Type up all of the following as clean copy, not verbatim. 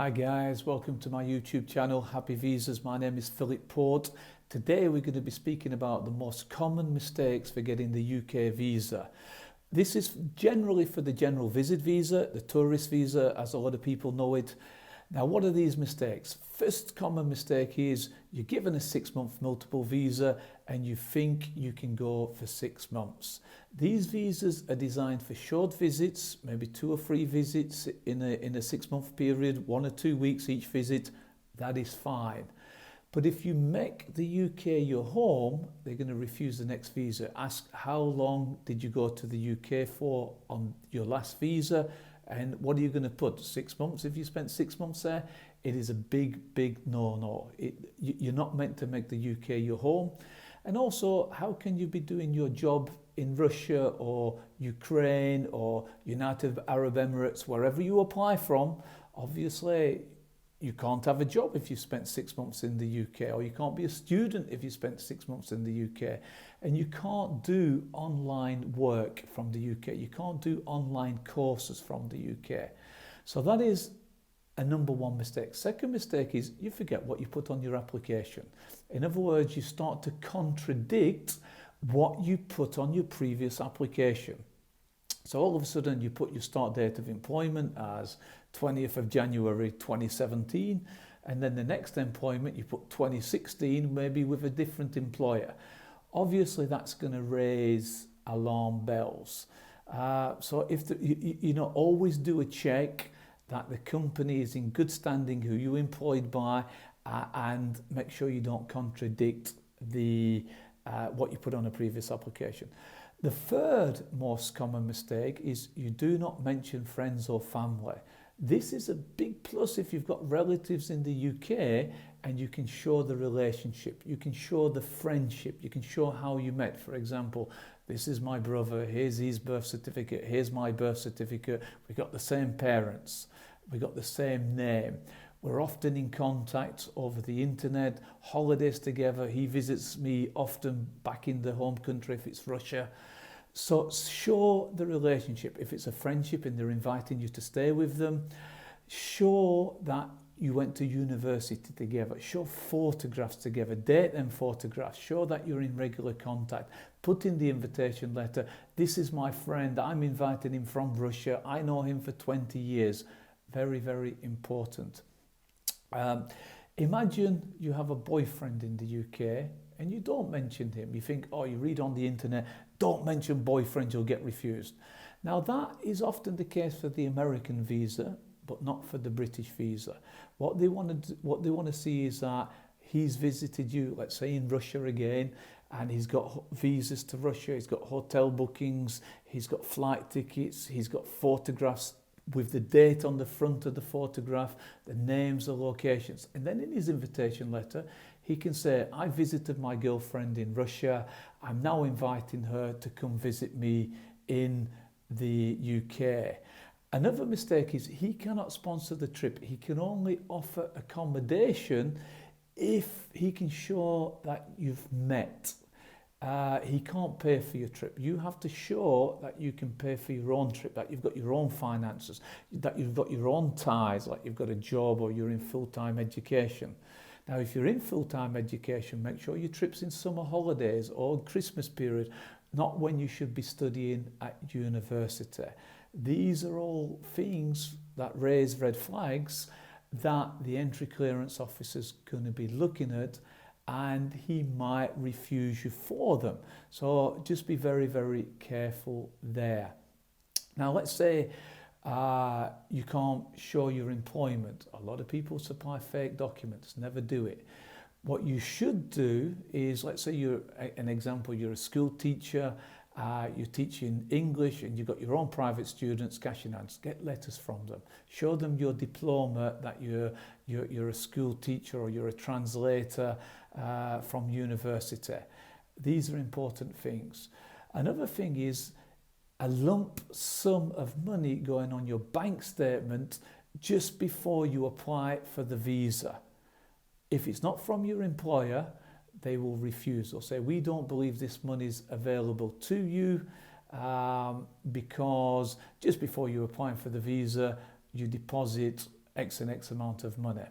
Hi guys, welcome to my YouTube channel, Happy Visas. My name is Philip. Today we're going to be speaking about the most common mistakes for getting the UK visa. This is generally for the general visit visa, the tourist visa, as a lot of people know it. Now, what are these mistakes? First common mistake is you're given a 6-month multiple visa and you think you can go for 6 months. These visas are designed for short visits, maybe 2 or 3 visits in a 6-month period, 1 or 2 weeks each visit. That is fine. But if you make the UK your home, they're going to refuse the next visa. Ask how long did you go to the UK for on your last visa? And what are you going to put? 6 months if you spent 6 months there? It is a big no-no. You're not meant to make the UK your home. And also, how can you be doing your job in Russia or Ukraine or United Arab Emirates, wherever you apply from? Obviously, you can't have a job if you spent 6 months in the UK, or you can't be a student if you spent 6 months in the UK. And you can't do online work from the UK. You can't do online courses from the UK. So that is a number one mistake. Second mistake is you forget what you put on your application. In other words, you start to contradict what you put on your previous application. So all of a sudden you put your start date of employment as 20th of January 2017, and then the next employment you put 2016, maybe with a different employer. Obviously that's going to raise alarm bells. So if always do a check that the company is in good standing who you're employed by, and make sure you don't contradict what you put on a previous application. The third most common mistake is you do not mention friends or family. This is a big plus if you've got relatives in the UK and you can show the relationship, you can show the friendship, you can show how you met. For example, this is my brother, here's his birth certificate, here's my birth certificate, we got the same parents, we got the same name. We're often in contact over the internet, holidays together. He visits me often back in the home country if it's Russia. So show the relationship. If it's a friendship and they're inviting you to stay with them, show that you went to university together. Show photographs together, date them photographs. Show that you're in regular contact. Put in the invitation letter, this is my friend, I'm inviting him from Russia, I know him for 20 years. Very, very important. Imagine you have a boyfriend in the UK and you don't mention him. You think, oh, you read on the internet, don't mention boyfriend, you'll get refused. Now that is often the case for the American visa, but not for the British visa. What they want to see is that he's visited you, let's say in Russia again, and he's got visas to Russia, he's got hotel bookings, he's got flight tickets, he's got photographs with the date on the front of the photograph, the names, the locations. And then in his invitation letter, he can say, I visited my girlfriend in Russia. I'm now inviting her to come visit me in the UK. Another mistake is he cannot sponsor the trip. He can only offer accommodation if he can show that you've met. He can't pay for your trip. You have to show that you can pay for your own trip, that you've got your own finances, that you've got your own ties, like you've got a job or you're in full-time education. Now, if you're in full-time education, make sure your trip's in summer holidays or Christmas period, not when you should be studying at university. These are all things that raise red flags that the entry clearance officer's going to be looking at, and he might refuse you for them. So just be very, very careful there. Now, let's say you can't show your employment. A lot of people supply fake documents. Never do it. What you should do is, let's say you're a school teacher, you're teaching English and you've got your own private students, cash in hands. Get letters from them. Show them your diploma that you're a school teacher or you're a translator from university. These are important things. Another thing is a lump sum of money going on your bank statement just before you apply for the visa. If it's not from your employer, they will refuse. They'll say, we don't believe this money is available to you because just before you're applying for the visa, you deposit X and X amount of money.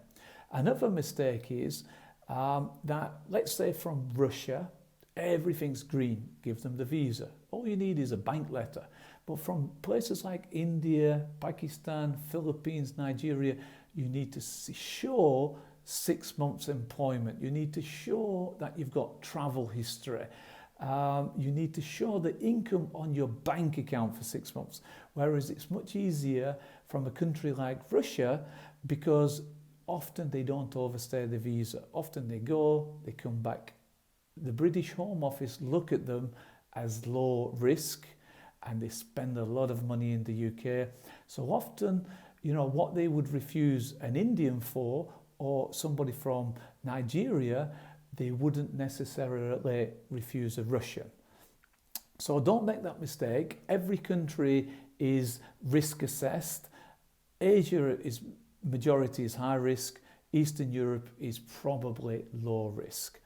Another mistake is that, let's say from Russia, everything's green, give them the visa. All you need is a bank letter. But from places like India, Pakistan, Philippines, Nigeria, you need to show 6 months employment. You need to show that you've got travel history. You need to show the income on your bank account for 6 months. Whereas it's much easier from a country like Russia, because often they don't overstay the visa. Often they go, they come back. The British Home Office look at them as low risk, and they spend a lot of money in the UK. So often, you know, what they would refuse an Indian for, or somebody from Nigeria, they wouldn't necessarily refuse a Russian. So don't make that mistake. Every country is risk assessed. Asia is majority is high risk. Eastern Europe is probably low risk.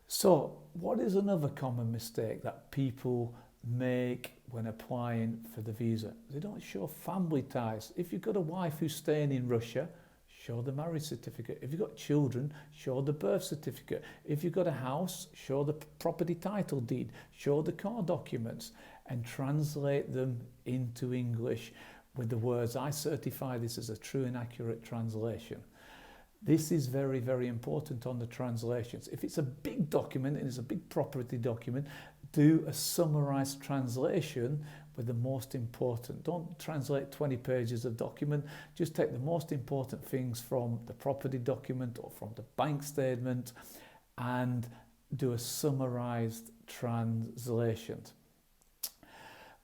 So what is another common mistake that people make when applying for the visa? They don't show family ties. If you've got a wife who's staying in Russia, show the marriage certificate. If you've got children, show the birth certificate. If you've got a house, show the property title deed, show the car documents, and translate them into English with the words, I certify this as a true and accurate translation. This is very, very important on the translations. If it's a big document and it's a big property document, do a summarized translation with the most important. Don't translate 20 pages of document. Just take the most important things from the property document or from the bank statement and do a summarized translation.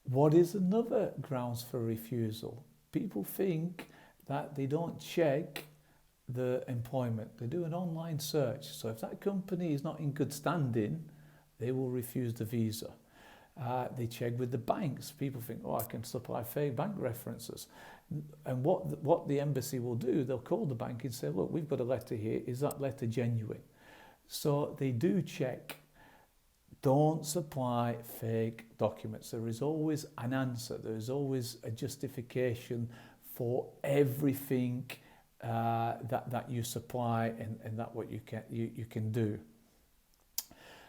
What is another grounds for refusal? People think that they don't check the employment. They do an online search. So if that company is not in good standing, they will refuse the visa. They check with the banks. People think, oh, I can supply fake bank references. And what the embassy will do, they'll call the bank and say, look, we've got a letter here. Is that letter genuine? So they do check. Don't supply fake documents. There is always an answer. There is always a justification for everything that you supply and that what you can do.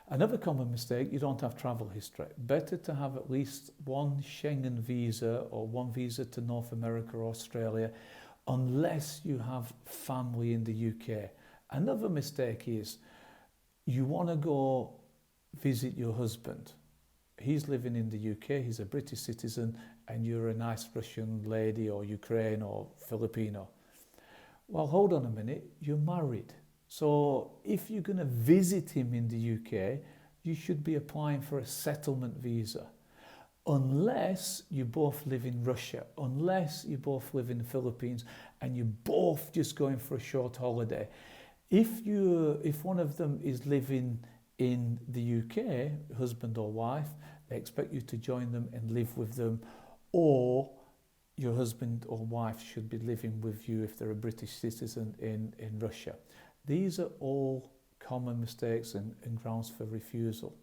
Another common mistake, you don't have travel history. Better to have at least one Schengen visa or one visa to North America or Australia, unless you have family in the UK. Another mistake is you want to go visit your husband. He's living in the UK, he's a British citizen, and you're a nice Russian lady or Ukraine or Filipino. Well, hold on a minute, you're married. So if you're going to visit him in the UK, you should be applying for a settlement visa. Unless you both live in Russia, unless you both live in the Philippines, and you're both just going for a short holiday. If one of them is living in the UK, husband or wife, they expect you to join them and live with them, or your husband or wife should be living with you if they're a British citizen in Russia. These are all common mistakes and grounds for refusal.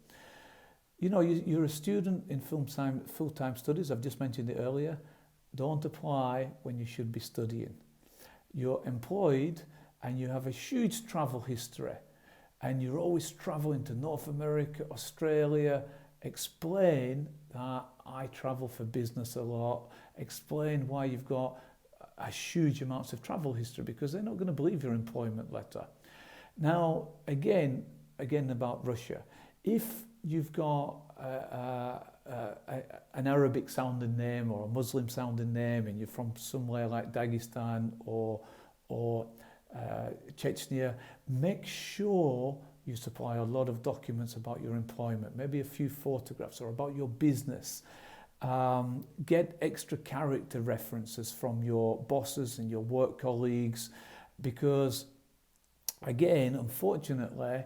You know, you're a student in full-time studies, I've just mentioned it earlier. Don't apply when you should be studying. You're employed and you have a huge travel history and you're always traveling to North America, Australia. Explain that I travel for business a lot. Explain why you've got a huge amounts of travel history, because they're not going to believe your employment letter. Now, again about Russia. If you've got an Arabic sounding name or a Muslim sounding name and you're from somewhere like Dagestan or Chechnya, make sure you supply a lot of documents about your employment, maybe a few photographs or about your business. Get extra character references from your bosses and your work colleagues, because again, unfortunately,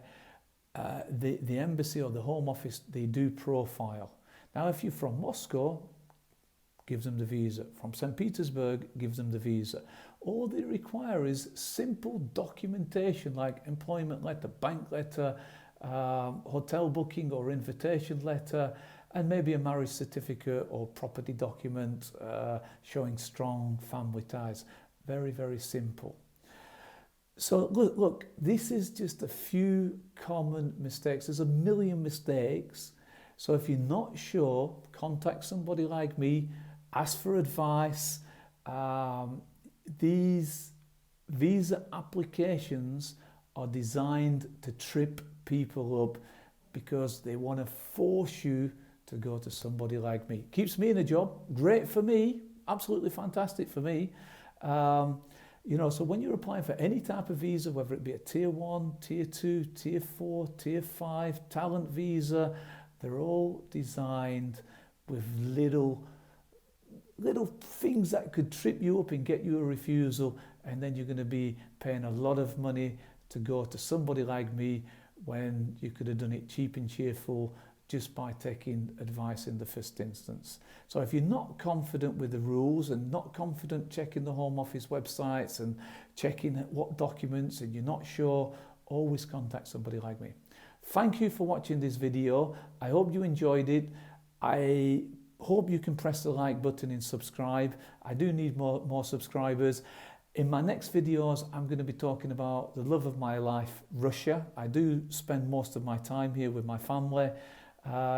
the embassy or the Home Office, they do profile. Now, if you're from Moscow, give them the visa. From St. Petersburg, give them the visa. All they require is simple documentation like employment letter, bank letter, hotel booking or invitation letter, and maybe a marriage certificate or property document showing strong family ties. Very, very simple. So look, this is just a few common mistakes. There's a million mistakes. So if you're not sure, contact somebody like me, ask for advice. These visa applications are designed to trip people up because they want to force you to go to somebody like me. Keeps me in a job, great for me, absolutely fantastic for me. You know, so when you're applying for any type of visa, whether it be a tier 1, tier 2, tier 4, tier 5, talent visa, they're all designed with little things that could trip you up and get you a refusal, and then you're going to be paying a lot of money to go to somebody like me when you could have done it cheap and cheerful just by taking advice in the first instance. So if you're not confident with the rules and not confident checking the Home Office websites and checking what documents and you're not sure, always contact somebody like me. Thank you for watching this video. I hope you enjoyed it. I hope you can press the like button and subscribe. I do need more subscribers. In my next videos, I'm going to be talking about the love of my life, Russia. I do spend most of my time here with my family.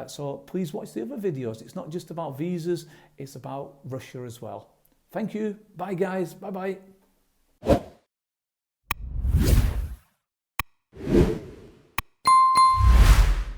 So please watch the other videos. It's not just about visas, it's about Russia as well. Thank you. Bye guys. Bye bye.